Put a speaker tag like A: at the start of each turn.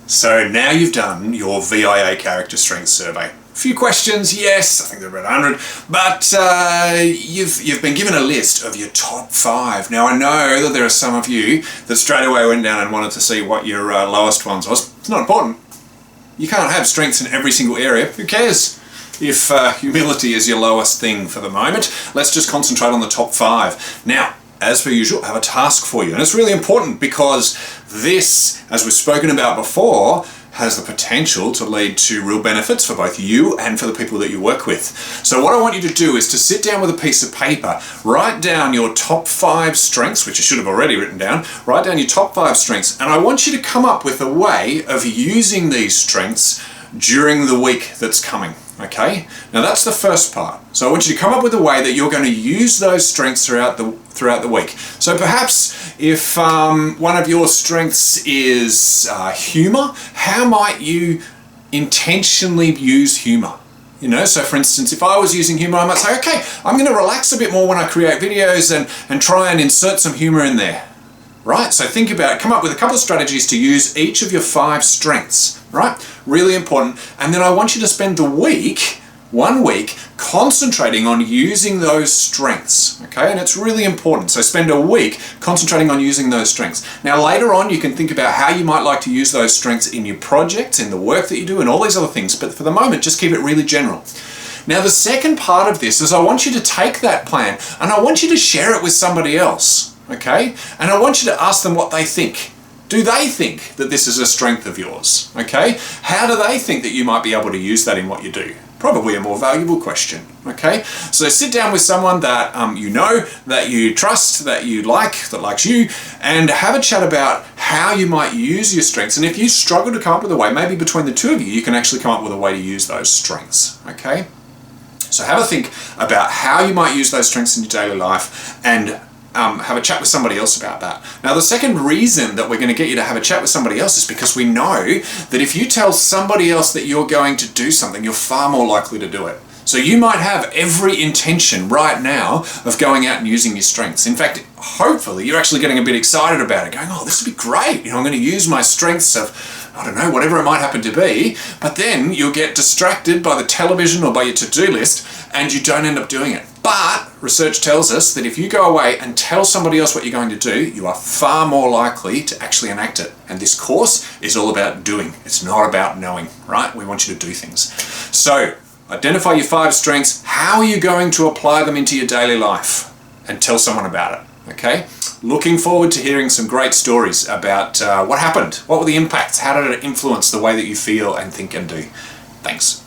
A: So now you've done your VIA character strength survey. A few questions, yes, I think there are about 100, but you've been given a list of your top 5. Now I know that there are some of you that straight away went down and wanted to see what your lowest ones was. It's not important. You can't have strengths in every single area. Who cares if humility is your lowest thing for the moment? Let's just concentrate on the top 5. Now, as per usual, I have a task for you, and it's really important because this, as we've spoken about before, has the potential to lead to real benefits for both you and for the people that you work with. So what I want you to do is to sit down with a piece of paper, write down your top 5 strengths, which you should have already written down, write down your top 5 strengths, and I want you to come up with a way of using these strengths during the week that's coming. Okay, now that's the first part. So I want you to come up with a way that you're going to use those strengths throughout the week. So perhaps if one of your strengths is humor, how might you intentionally use humor? You know, so for instance, if I was using humor, I might say, okay, I'm going to relax a bit more when I create videos and try and insert some humor in there. Right, so think about it, come up with a couple of strategies to use each of your 5 strengths, right? Really important. And then I want you to spend the week, 1 week, concentrating on using those strengths, okay? And it's really important. So spend a week concentrating on using those strengths. Now later on, you can think about how you might like to use those strengths in your projects, in the work that you do, and all these other things. But for the moment, just keep it really general. Now the second part of this is I want you to take that plan and I want you to share it with somebody else. Okay? And I want you to ask them what they think. Do they think that this is a strength of yours? Okay? How do they think that you might be able to use that in what you do? Probably a more valuable question. Okay? So sit down with someone that you know, that you trust, that you like, that likes you, and have a chat about how you might use your strengths. And if you struggle to come up with a way, maybe between the two of you, you can actually come up with a way to use those strengths. Okay? So have a think about how you might use those strengths in your daily life and have a chat with somebody else about that. Now the second reason that we're going to get you to have a chat with somebody else is because we know that if you tell somebody else that you're going to do something, you're far more likely to do it. So you might have every intention right now of going out and using your strengths. In fact, hopefully you're actually getting a bit excited about it, going, oh, this would be great. You know, I'm going to use my strengths of, I don't know, whatever it might happen to be. But then you'll get distracted by the television or by your to-do list and you don't end up doing it. But research tells us that if you go away and tell somebody else what you're going to do, you are far more likely to actually enact it. And this course is all about doing. It's not about knowing, right? We want you to do things. So identify your 5 strengths. How are you going to apply them into your daily life? And tell someone about it, okay? Looking forward to hearing some great stories about what happened. What were the impacts? How did it influence the way that you feel and think and do? Thanks.